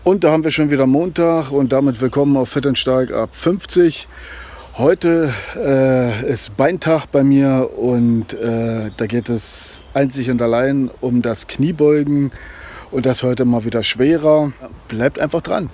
Und da haben wir schon wieder Montag und damit willkommen auf Fett und Stark ab 50. Heute ist Beintag bei mir und da geht es einzig und allein um das Kniebeugen und das heute mal wieder schwerer. Bleibt einfach dran.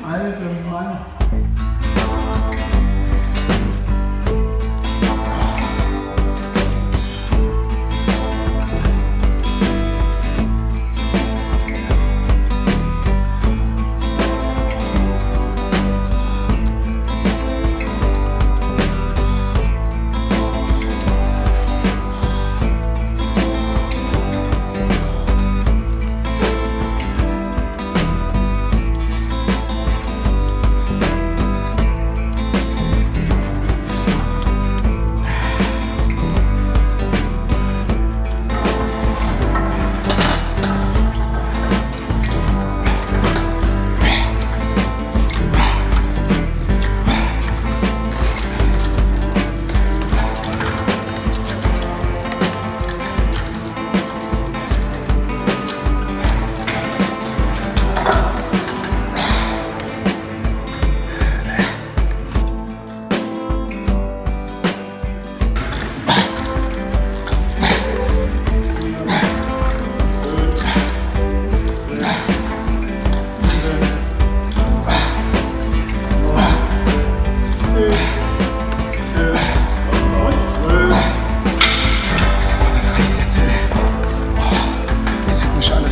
Alter Mann.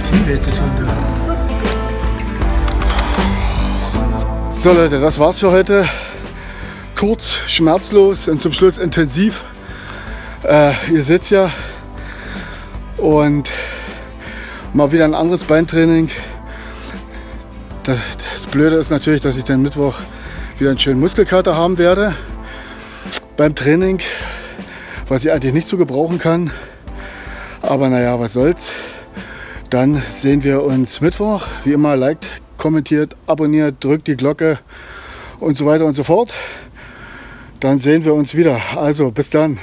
Knie weh zu tun. So Leute, das war's für heute. Kurz, schmerzlos und zum Schluss intensiv. Ihr seht's ja. Und mal wieder ein anderes Beintraining. Das Blöde ist natürlich, dass ich den Mittwoch wieder einen schönen Muskelkater haben werde beim Training, was ich eigentlich nicht so gebrauchen kann. Aber naja, was soll's. Dann sehen wir uns Mittwoch. Wie immer, liked, kommentiert, abonniert, drückt die Glocke und so weiter und so fort. Dann sehen wir uns wieder. Also bis dann.